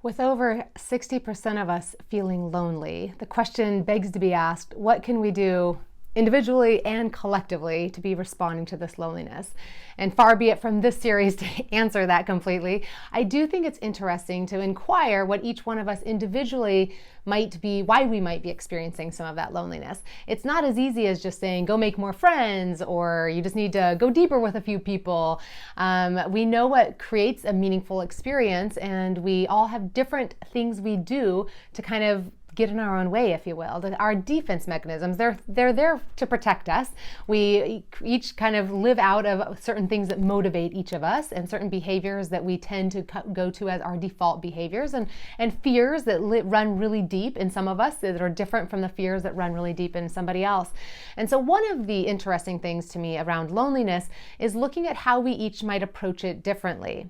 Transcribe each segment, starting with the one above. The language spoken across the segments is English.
With over 60% of us feeling lonely, the question begs to be asked, what can we do individually and collectively to be responding to this loneliness? And far be it from this series to answer that completely, I do think it's interesting to inquire what each one of us individually might be, why we might be experiencing some of that loneliness. It's not as easy as just saying, go make more friends, or you just need to go deeper with a few people. We know what creates a meaningful experience, and we all have different things we do to kind of get in our own way, if you will. Our defense mechanisms, they're there to protect us. We each kind of live out of certain things that motivate each of us, and certain behaviors that we tend to go to as our default behaviors, and fears that run really deep in some of us that are different from the fears that run really deep in somebody else. And so one of the interesting things to me around loneliness is looking at how we each might approach it differently.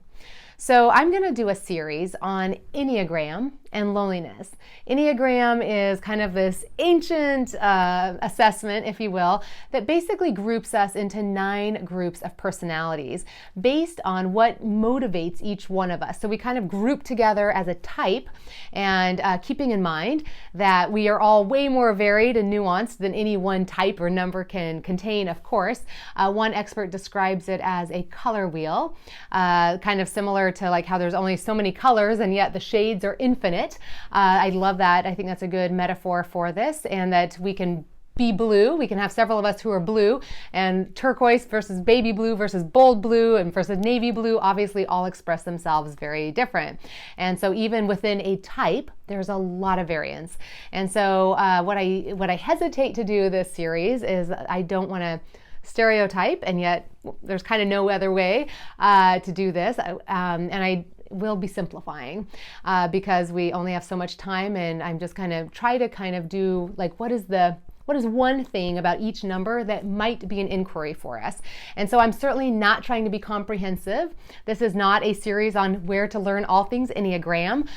So I'm going to do a series on Enneagram and loneliness. Enneagram is kind of this ancient assessment, if you will, that basically groups us into 9 groups of personalities based on what motivates each one of us. So we kind of group together as a type, and keeping in mind that we are all way more varied and nuanced than any one type or number can contain, of course. One expert describes it as a color wheel, kind of similar to like how there's only so many colors and yet the shades are infinite. I love that. I think that's a good metaphor for this, and that we can be blue. We can have several of us who are blue, and turquoise versus baby blue versus bold blue and versus navy blue obviously all express themselves very different. And so even within a type, there's a lot of variance. And so what I hesitate to do this series is I don't want to stereotype, and yet there's kind of no other way to do this. And I will be simplifying because we only have so much time, and I'm just try to do like, what is one thing about each number that might be an inquiry for us? And so I'm certainly not trying to be comprehensive. This is not a series on where to learn all things Enneagram.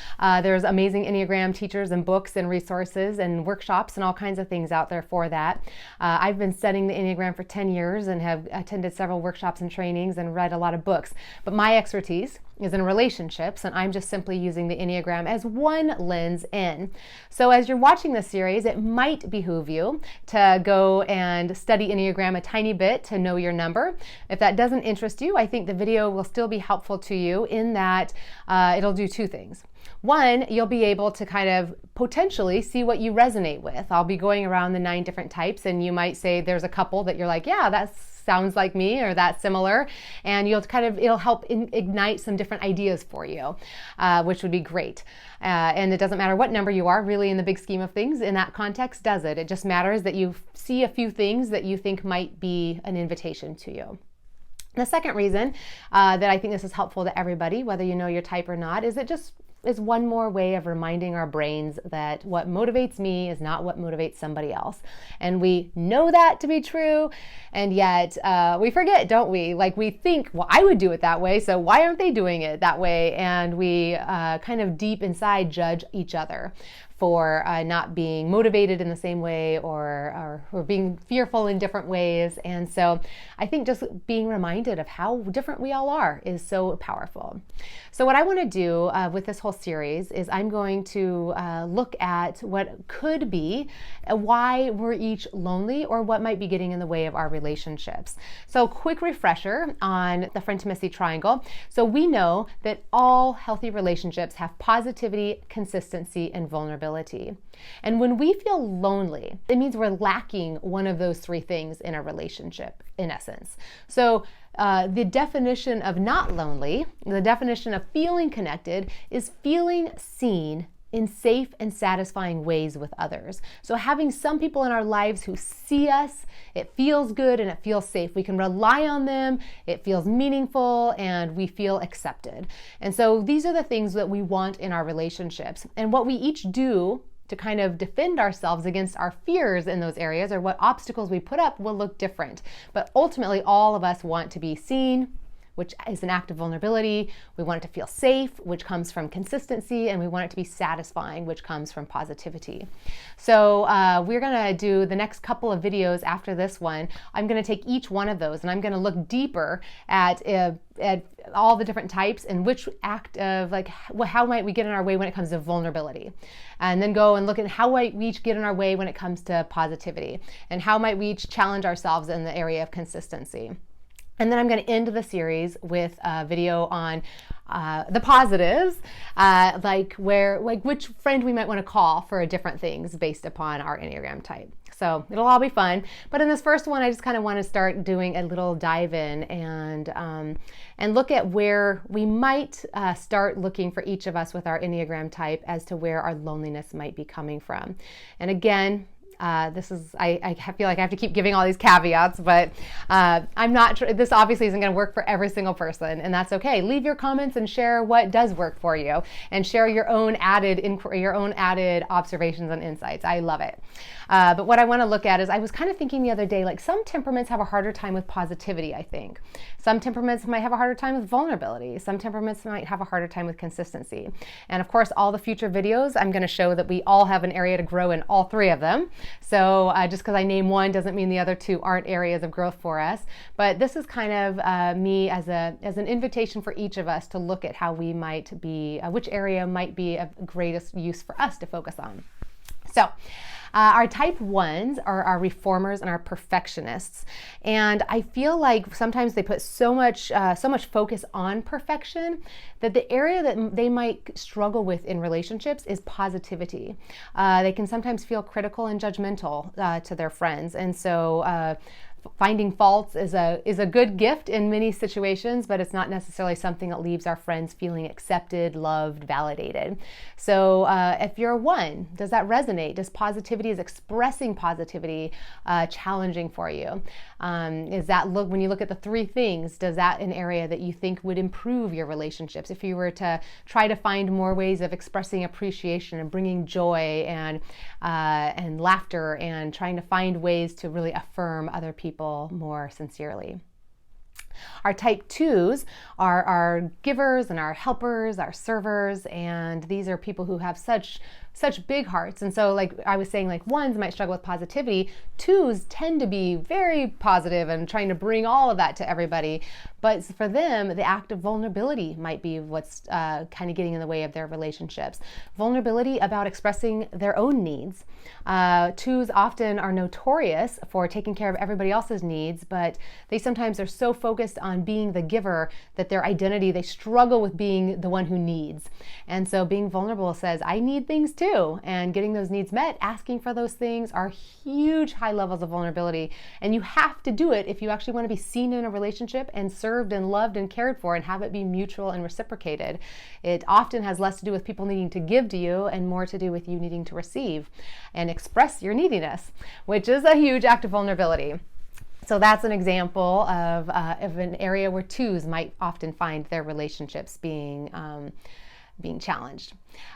There's amazing Enneagram teachers and books and resources and workshops and all kinds of things out there for that. I've been studying the Enneagram for 10 years and have attended several workshops and trainings and read a lot of books. But my expertise is in relationships, and I'm just simply using the Enneagram as one lens in. So as you're watching this series, it might behoove you to go and study Enneagram a tiny bit to know your number. If that doesn't interest you, I think the video will still be helpful to you in that it'll do 2 things. One, you'll be able to kind of potentially see what you resonate with. I'll be going around the 9 different types, and you might say there's a couple that you're like, yeah, that sounds like me, or that's similar, and it'll help ignite some different ideas for you, which would be great. And it doesn't matter what number you are, really, in the big scheme of things. In that context, does it? It just matters that you see a few things that you think might be an invitation to you. The second reason that I think this is helpful to everybody, whether you know your type or not, is it just is one more way of reminding our brains that what motivates me is not what motivates somebody else. And we know that to be true, and yet we forget, don't we? Like, we think, well, I would do it that way, so why aren't they doing it that way? And we kind of deep inside judge each other for not being motivated in the same way, or being fearful in different ways. And so I think just being reminded of how different we all are is so powerful. So what I want to do with this whole series is I'm going to look at what could be why we're each lonely, or what might be getting in the way of our relationships. So quick refresher on the friend-intimacy triangle. So we know that all healthy relationships have positivity, consistency, and vulnerability. And when we feel lonely, it means we're lacking one of those 3 things in a relationship, in essence. So the definition of not lonely, the definition of feeling connected, is feeling seen in safe and satisfying ways with others. So having some people in our lives who see us, it feels good and it feels safe. We can rely on them, it feels meaningful, and we feel accepted. And so these are the things that we want in our relationships. And what we each do to kind of defend ourselves against our fears in those areas, or what obstacles we put up, will look different. But ultimately, all of us want to be seen, which is an act of vulnerability. We want it to feel safe, which comes from consistency, and we want it to be satisfying, which comes from positivity. So we're gonna do the next couple of videos after this one. I'm gonna take each one of those and I'm gonna look deeper at all the different types and which act of how might we get in our way when it comes to vulnerability, and then go and look at how might we each get in our way when it comes to positivity, and how might we each challenge ourselves in the area of consistency. And then I'm going to end the series with a video on the positives, which friend we might want to call for different things based upon our Enneagram type. So it'll all be fun. But in this first one, I just kind of want to start doing a little dive in and look at where we might start looking for each of us with our Enneagram type as to where our loneliness might be coming from. And again, I feel like I have to keep giving all these caveats, but I'm not sure. This obviously isn't going to work for every single person, and that's okay. Leave your comments and share what does work for you, and share your own added inquiry, your own added observations and insights. I love it. But what I want to look at is, I was kind of thinking the other day, like some temperaments have a harder time with positivity, I think. Some temperaments might have a harder time with vulnerability. Some temperaments might have a harder time with consistency. And of course, all the future videos, I'm going to show that we all have an area to grow in all three of them. So just because I name one doesn't mean the other two aren't areas of growth for us. But this is kind of me as an invitation for each of us to look at how we might be, which area might be of greatest use for us to focus on. So our type 1s are our reformers and our perfectionists. And I feel like sometimes they put so much focus on perfection that the area that they might struggle with in relationships is positivity. They can sometimes feel critical and judgmental to their friends. And so finding faults is a good gift in many situations, but it's not necessarily something that leaves our friends feeling accepted, loved, validated. So if you're a 1, does that resonate? Does positivity, is expressing positivity challenging for you? When you look at the 3 things, does that an area that you think would improve your relationships if you were to try to find more ways of expressing appreciation and bringing joy and laughter and trying to find ways to really affirm other people more sincerely? Our type 2s are our givers and our helpers, our servers, and these are people who have such big hearts. And so, like I was saying, like 1s might struggle with positivity. 2s tend to be very positive and trying to bring all of that to everybody. But for them, the act of vulnerability might be what's kind of getting in the way of their relationships. Vulnerability about expressing their own needs. 2s often are notorious for taking care of everybody else's needs, but they sometimes are so focused on being the giver that their identity, they struggle with being the one who needs. And so being vulnerable says, I need things too. And getting those needs met, asking for those things, are huge high levels of vulnerability. And you have to do it if you actually want to be seen in a relationship and served and loved and cared for and have it be mutual and reciprocated. It often has less to do with people needing to give to you and more to do with you needing to receive and express your neediness, which is a huge act of vulnerability. So that's an example of an area where 2s might often find their relationships being challenged.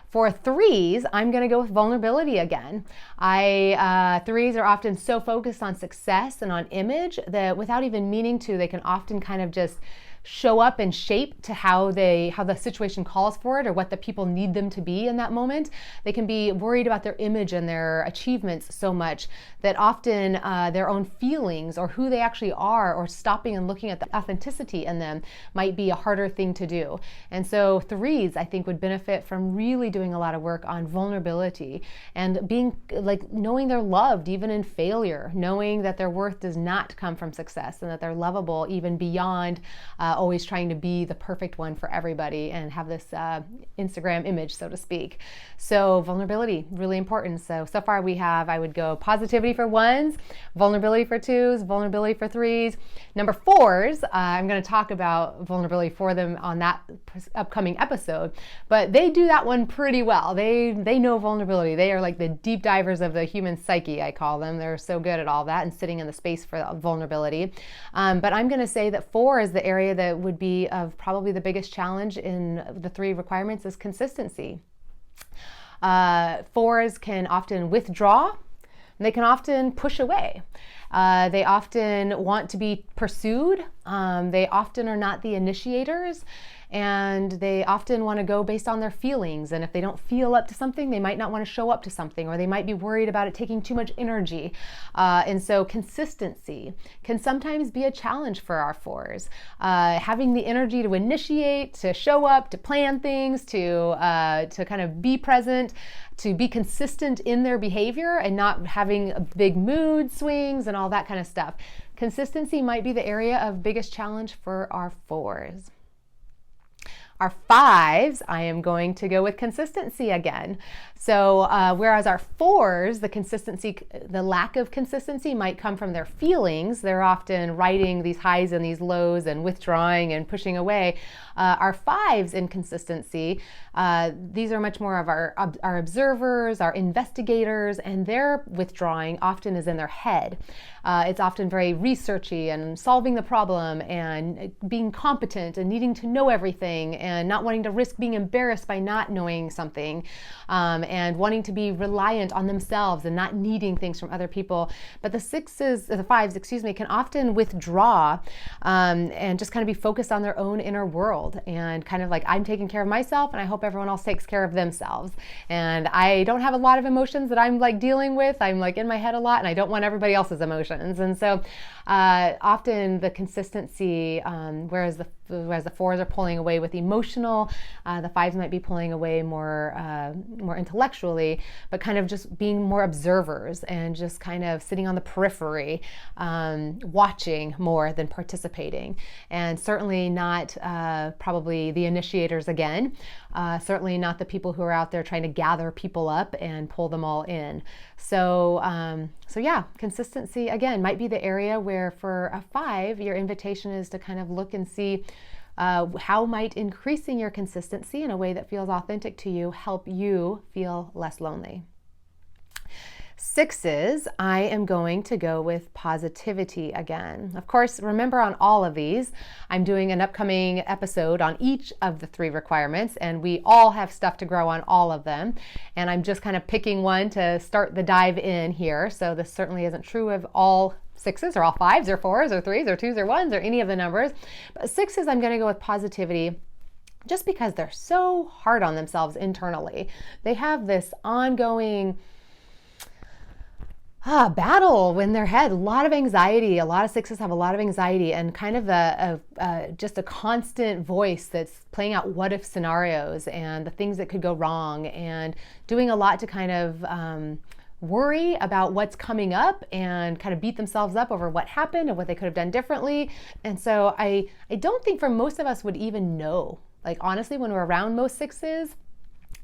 For 3s, I'm going to go with vulnerability again. 3s are often so focused on success and on image that without even meaning to, they can often kind of just show up and shape to how the situation calls for it or what the people need them to be in that moment. They can be worried about their image and their achievements so much that often their own feelings or who they actually are, or stopping and looking at the authenticity in them, might be a harder thing to do. And so 3s, I think, would benefit from really doing a lot of work on vulnerability and being knowing they're loved even in failure, knowing that their worth does not come from success and that they're lovable even beyond always trying to be the perfect one for everybody and have this Instagram image, so to speak. So vulnerability, really important. So far I would go positivity for 1s, vulnerability for 2s, vulnerability for 3s. Number 4s, I'm going to talk about vulnerability for them on that upcoming episode, but they do that one pretty well. They know vulnerability. They are like the deep divers of the human psyche, I call them. They're so good at all that and sitting in the space for vulnerability. But I'm going to say that 4 is the area that would be of probably the biggest challenge in the 3 requirements is consistency. 4s can often withdraw, And they can often push away. They often want to be pursued. They often are not the initiators, and they often want to go based on their feelings. And if they don't feel up to something, they might not want to show up to something, or they might be worried about it taking too much energy. And so consistency can sometimes be a challenge for our fours. Having the energy to initiate, to show up, to plan things, to kind of be present, to be consistent in their behavior and not having big mood swings and all that kind of stuff. Consistency might be the area of biggest challenge for our fours. Our fives, I am going to go with consistency again. So whereas our fours, the lack of consistency might come from their feelings. They're often riding these highs and these lows and withdrawing and pushing away. Our fives in consistency, these are much more of our observers, our investigators, and their withdrawing often is in their head. It's often very researchy and solving the problem and being competent and needing to know everything and not wanting to risk being embarrassed by not knowing something, and wanting to be reliant on themselves and not needing things from other people. But the fives, can often withdraw and just kind of be focused on their own inner world and kind of like, I'm taking care of myself and I hope everyone else takes care of themselves. And I don't have a lot of emotions that I'm like dealing with. I'm like in my head a lot and I don't want everybody else's emotions. And so often the consistency, whereas the fours are pulling away with emotional, the fives might be pulling away more intellectually, but kind of just being more observers and just kind of sitting on the periphery, watching more than participating. And certainly not probably the initiators again, certainly not the people who are out there trying to gather people up and pull them all in. So yeah, consistency again might be the area where for a five, your invitation is to kind of look and see how might increasing your consistency in a way that feels authentic to you help you feel less lonely. Sixes, I am going to go with positivity again. Of course, remember on all of these, I'm doing an upcoming episode on each of the 3 requirements, and we all have stuff to grow on all of them. And I'm just kind of picking one to start the dive in here. So this certainly isn't true of all sixes or all fives or fours or threes or twos or ones or any of the numbers. But sixes, I'm going to go with positivity just because they're so hard on themselves internally. They have this ongoing battle in their head, a lot of anxiety. A lot of sixes have a lot of anxiety and kind of just a constant voice that's playing out what if scenarios and the things that could go wrong and doing a lot to kind of worry about what's coming up and kind of beat themselves up over what happened and what they could have done differently. And so I don't think for most of us would even know. Like honestly, when we're around most sixes,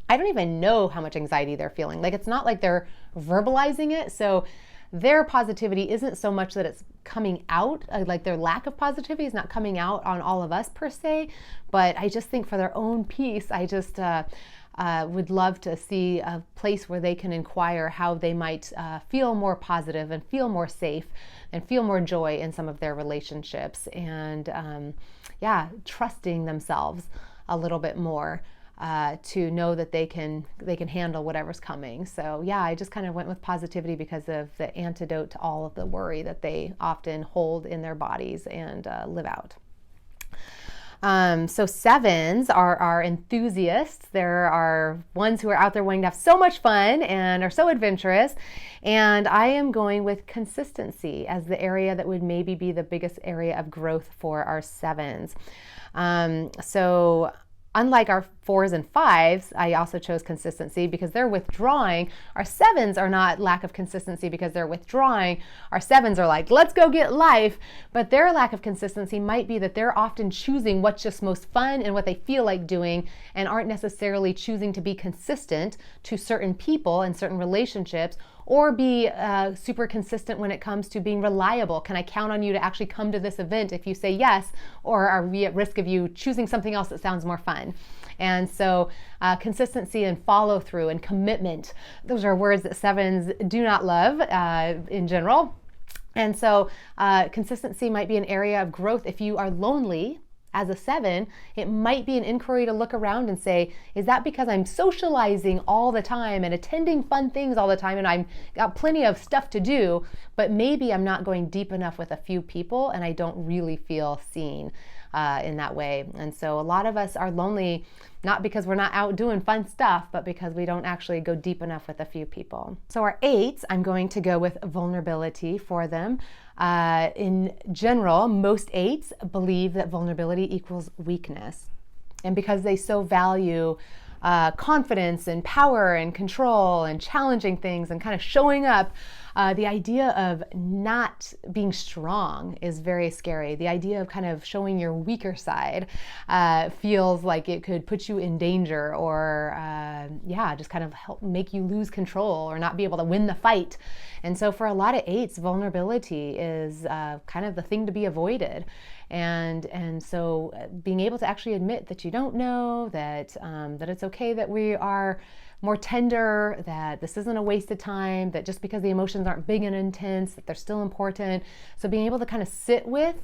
I don't even know how much anxiety they're feeling. Like it's not like they're verbalizing it. So their positivity isn't so much that it's coming out, like their lack of positivity is not coming out on all of us per se. But I just think for their own peace, I just would love to see a place where they can inquire how they might feel more positive and feel more safe and feel more joy in some of their relationships and trusting themselves a little bit more. To know that they can handle whatever's coming. So yeah, I just kind of went with positivity because of the antidote to all of the worry that they often hold in their bodies and live out. So sevens are our enthusiasts. There are ones who are out there wanting to have so much fun and are so adventurous. And I am going with consistency as the area that would maybe be the biggest area of growth for our sevens. So unlike our fours and fives, I also chose consistency because they're withdrawing. Our sevens are not lack of consistency because they're withdrawing. Our sevens are like, let's go get life. But their lack of consistency might be that they're often choosing what's just most fun and what they feel like doing and aren't necessarily choosing to be consistent to certain people and certain relationships or be super consistent when it comes to being reliable. Can I count on you to actually come to this event if you say yes, or are we at risk of you choosing something else that sounds more fun? And so consistency and follow through and commitment, those are words that sevens do not love in general. And so consistency might be an area of growth if you are lonely As a 7, it might be an inquiry to look around and say, is that because I'm socializing all the time and attending fun things all the time and I've got plenty of stuff to do, but maybe I'm not going deep enough with a few people and I don't really feel seen in that way. And so a lot of us are lonely not because we're not out doing fun stuff, but because we don't actually go deep enough with a few people. So our 8s, I'm going to go with vulnerability for them. In general, most 8s believe that vulnerability equals weakness. And because they so value confidence and power and control and challenging things and kind of showing up, the idea of not being strong is very scary. The idea of kind of showing your weaker side feels like it could put you in danger or, just kind of help make you lose control or not be able to win the fight. And so for a lot of 8s, vulnerability is kind of the thing to be avoided. And so being able to actually admit that you don't know, that it's okay that we are more tender, that this isn't a waste of time, that just because the emotions aren't big and intense, that they're still important. So being able to kind of sit with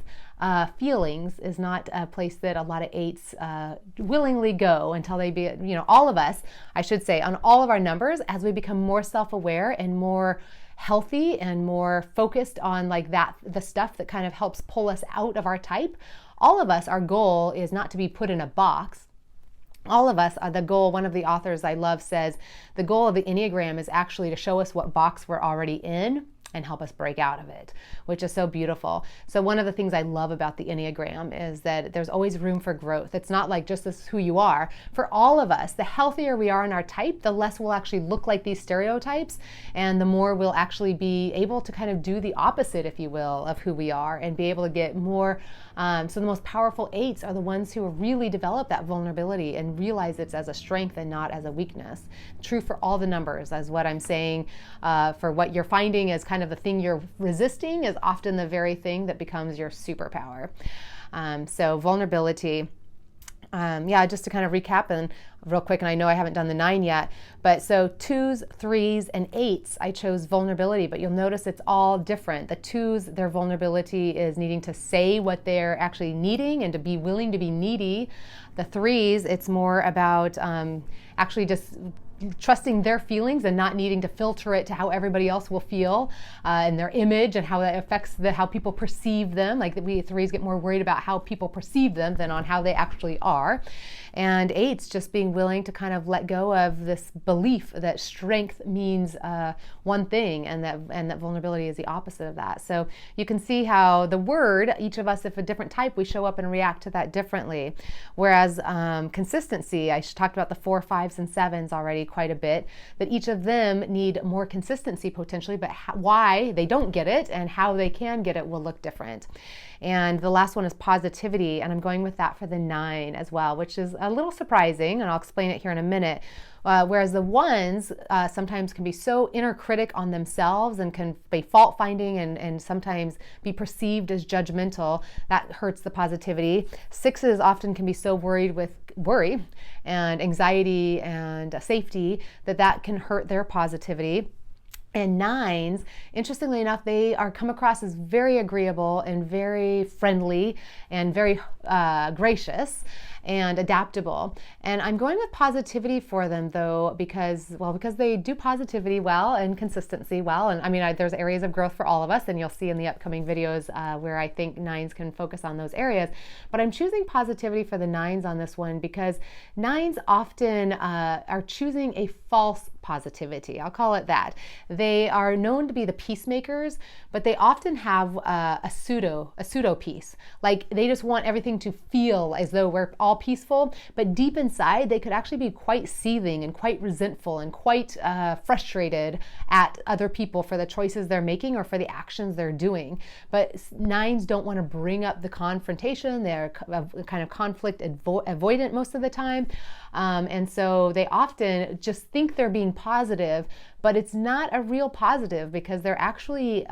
feelings is not a place that a lot of 8s willingly go until they be, all of us, I should say, on all of our numbers, as we become more self-aware and more healthy and more focused on the stuff that kind of helps pull us out of our type. All of us, our goal is not to be put in a box. All of us, the goal, one of the authors I love says, the goal of the Enneagram is actually to show us what box we're already in and help us break out of it, which is so beautiful. So one of the things I love about the Enneagram is that there's always room for growth. It's not like just this is who you are. For all of us, the healthier we are in our type, the less we'll actually look like these stereotypes, and the more we'll actually be able to kind of do the opposite, if you will, of who we are and be able to get more. So the most powerful 8s are the ones who really develop that vulnerability and realize it's as a strength and not as a weakness. True for all the numbers, as what I'm saying, for what you're finding as kind of the thing you're resisting is often the very thing that becomes your superpower. So vulnerability. Just to kind of recap and real quick, and I know I haven't done the 9 yet, but so 2s, 3s, and 8s, I chose vulnerability, but you'll notice it's all different. The 2s, their vulnerability is needing to say what they're actually needing and to be willing to be needy. The 3s, it's more about actually just trusting their feelings and not needing to filter it to how everybody else will feel and their image and how that affects how people perceive them. Like we 3s get more worried about how people perceive them than on how they actually are. And 8s just being willing to kind of let go of this belief that strength means one thing and that vulnerability is the opposite of that. So you can see how the word, each of us, if a different type, we show up and react to that differently. Whereas consistency, I talked about the 4, 5s, and 7s already quite a bit, that each of them need more consistency potentially, but why they don't get it and how they can get it will look different. And the last one is positivity, and I'm going with that for the 9 as well, which is a little surprising, and I'll explain it here in a minute. Whereas the 1s sometimes can be so inner critic on themselves and can be fault-finding and sometimes be perceived as judgmental. That hurts the positivity. 6s often can be so worried with worry and anxiety and safety that can hurt their positivity. And 9s, interestingly enough, they are come across as very agreeable and very friendly and very gracious and adaptable. And I'm going with positivity for them though, because they do positivity well and consistency well. And I mean, there's areas of growth for all of us, and you'll see in the upcoming videos where I think 9s can focus on those areas. But I'm choosing positivity for the 9s on this one because 9s often are choosing a false positivity. I'll call it that. They are known to be the peacemakers, but they often have a pseudo peace. Like they just want everything to feel as though we're all peaceful, but deep inside they could actually be quite seething and quite resentful and quite frustrated at other people for the choices they're making or for the actions they're doing. But 9s don't want to bring up the confrontation. They're kind of conflict avoidant most of the time. And so they often just think they're being positive, but it's not a real positive because they're actually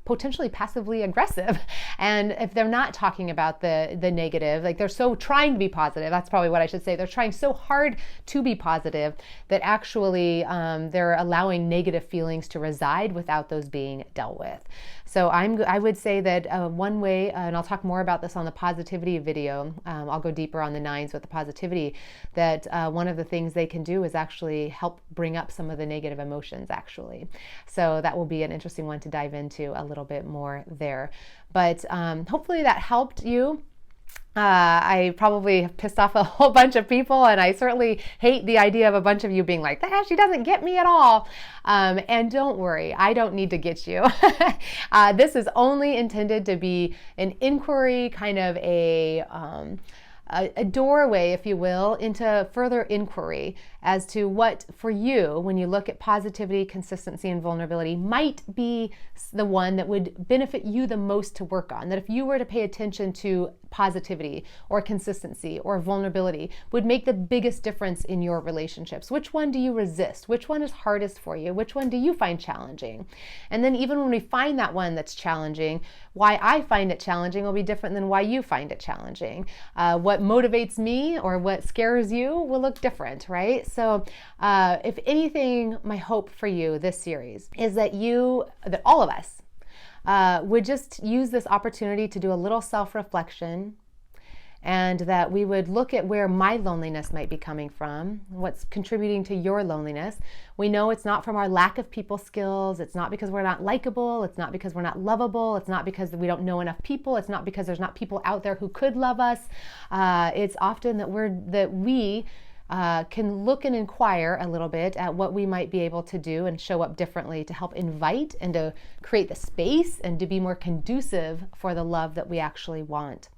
potentially passively aggressive. And if they're not talking about the negative, like they're so trying to be positive, that's probably what I should say. They're trying so hard to be positive that actually they're allowing negative feelings to reside without those being dealt with. So I would say that one way, and I'll talk more about this on the positivity video, I'll go deeper on the 9s with the positivity, that one of the things they can do is actually help bring up some of the negative emotions actually. So that will be an interesting one to dive into a little bit more there. But hopefully that helped you. I probably have pissed off a whole bunch of people, and I certainly hate the idea of a bunch of you being like, she doesn't get me at all. And don't worry, I don't need to get you. This is only intended to be an inquiry, kind of a doorway, if you will, into further inquiry as to what, for you, when you look at positivity, consistency, and vulnerability, might be the one that would benefit you the most to work on. That if you were to pay attention to positivity or consistency or vulnerability, would make the biggest difference in your relationships. Which one do you resist? Which one is hardest for you? Which one do you find challenging? And then even when we find that one that's challenging, why I find it challenging will be different than why you find it challenging. What motivates me or what scares you will look different, right? So if anything, my hope for you this series is that all of us would just use this opportunity to do a little self-reflection, and that we would look at where my loneliness might be coming from, what's contributing to your loneliness. We know it's not from our lack of people skills. It's not because we're not likable. It's not because we're not lovable. It's not because we don't know enough people. It's not because there's not people out there who could love us. It's often that we can look and inquire a little bit at what we might be able to do and show up differently to help invite and to create the space and to be more conducive for the love that we actually want.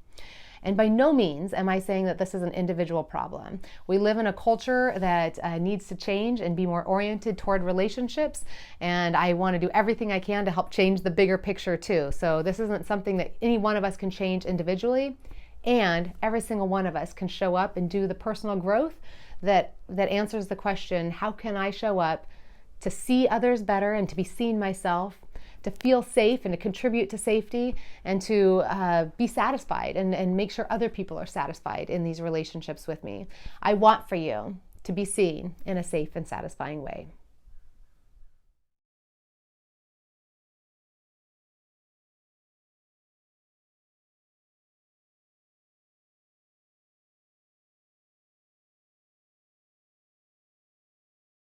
And by no means am I saying that this is an individual problem. We live in a culture that needs to change and be more oriented toward relationships, and I want to do everything I can to help change the bigger picture too. So this isn't something that any one of us can change individually, and every single one of us can show up and do the personal growth that answers the question, how can I show up to see others better and to be seen myself, to feel safe and to contribute to safety, and to be satisfied and make sure other people are satisfied in these relationships with me. I want for you to be seen in a safe and satisfying way.